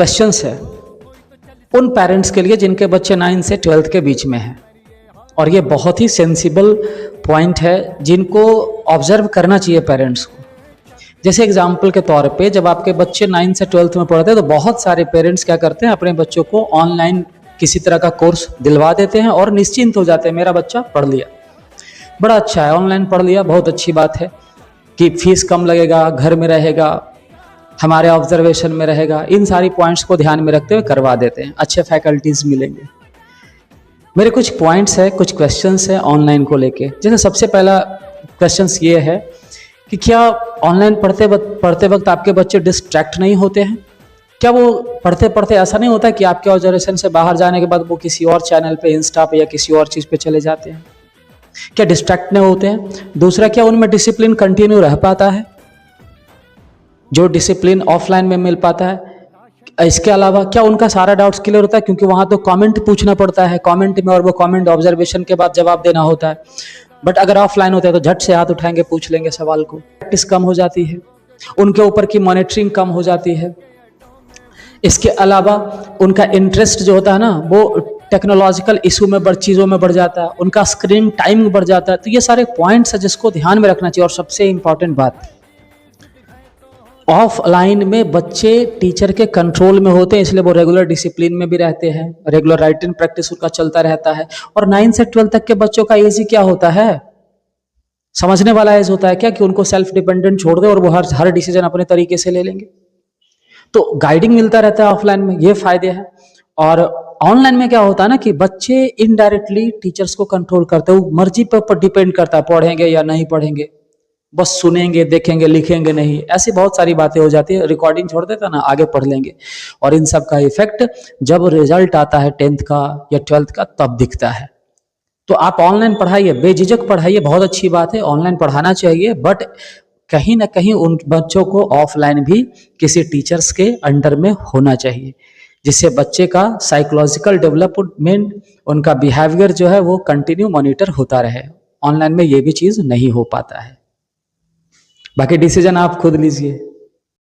Questions है उन parents के लिए जिनके बच्चे 9 से 12th के बीच में हैं, और ये बहुत ही सेंसिबल पॉइंट है जिनको ऑब्जर्व करना चाहिए पेरेंट्स को। जैसे एग्जाम्पल के तौर पे जब आपके बच्चे 9 से 12th में पढ़ते हैं तो बहुत सारे पेरेंट्स क्या करते हैं, अपने बच्चों को ऑनलाइन किसी तरह का कोर्स दिलवा देते हैं और निश्चिंत हो जाते हैं, मेरा बच्चा पढ़ लिया, बड़ा अच्छा है, ऑनलाइन पढ़ लिया, बहुत अच्छी बात है कि फीस कम लगेगा, घर में रहेगा, हमारे ऑब्जर्वेशन में रहेगा। इन सारी पॉइंट्स को ध्यान में रखते हुए करवा देते हैं, अच्छे फैकल्टीज मिलेंगे। मेरे कुछ पॉइंट्स है, कुछ क्वेश्चंस है ऑनलाइन को लेके। जैसे सबसे पहला क्वेश्चंस ये है कि क्या ऑनलाइन पढ़ते वक्त आपके बच्चे डिस्ट्रैक्ट नहीं होते हैं? क्या वो पढ़ते पढ़ते ऐसा नहीं होता कि आपके ऑब्जर्वेशन से बाहर जाने के बाद वो किसी और चैनल पे, इंस्टा पे या किसी और चीज़ पे चले जाते हैं? क्या डिस्ट्रैक्ट नहीं होते हैं? दूसरा, क्या उनमें डिसिप्लिन कंटिन्यू रह पाता है, जो डिसिप्लिन ऑफलाइन में मिल पाता है? इसके अलावा क्या उनका सारा डाउट्स क्लियर होता है? क्योंकि वहाँ तो कमेंट पूछना पड़ता है कमेंट में, और वो कमेंट ऑब्जर्वेशन के बाद जवाब देना होता है। बट अगर ऑफलाइन होता है तो झट से हाथ उठाएंगे, पूछ लेंगे सवाल को। प्रैक्टिस कम हो जाती है, उनके ऊपर की मॉनिटरिंग कम हो जाती है। इसके अलावा उनका इंटरेस्ट जो होता है ना, वो टेक्नोलॉजिकल इशू में चीज़ों में बढ़ जाता है, उनका स्क्रीन टाइम बढ़ जाता है। तो ये सारे पॉइंट्स है जिसको ध्यान में रखना चाहिए। और सबसे इंपॉर्टेंट बात, ऑफलाइन में बच्चे टीचर के कंट्रोल में होते हैं, इसलिए वो रेगुलर डिसिप्लिन में भी रहते हैं, रेगुलर राइटिंग प्रैक्टिस उनका चलता रहता है। और 9 से 12 तक के बच्चों का एज ही क्या होता है, समझने वाला एज होता है क्या कि उनको सेल्फ डिपेंडेंट छोड़ दे और वो हर डिसीजन अपने तरीके से ले लेंगे। तो गाइडिंग मिलता रहता है ऑफलाइन में, ये फायदे हैं। और ऑनलाइन में क्या होता है ना कि बच्चे इनडायरेक्टली टीचर्स को कंट्रोल करते हैं, मर्जी पर डिपेंड करता है, पढ़ेंगे या नहीं पढ़ेंगे, बस सुनेंगे, देखेंगे, लिखेंगे नहीं, ऐसी बहुत सारी बातें हो जाती है। रिकॉर्डिंग छोड़ देता ना, आगे पढ़ लेंगे। और इन सब का इफेक्ट जब रिजल्ट आता है 10th का या 12th का तब दिखता है। तो आप ऑनलाइन पढ़ाइए, बेझिझक पढ़ाइए, बहुत अच्छी बात है, ऑनलाइन पढ़ाना चाहिए। बट कहीं ना कहीं उन बच्चों को ऑफलाइन भी किसी टीचर्स के अंडर में होना चाहिए, जिससे बच्चे का साइकोलॉजिकल डेवलपमेंट, उनका बिहेवियर जो है वो कंटिन्यू मॉनिटर होता रहे। ऑनलाइन में ये भी चीज़ नहीं हो पाता है। बाकी डिसीजन आप खुद लीजिए।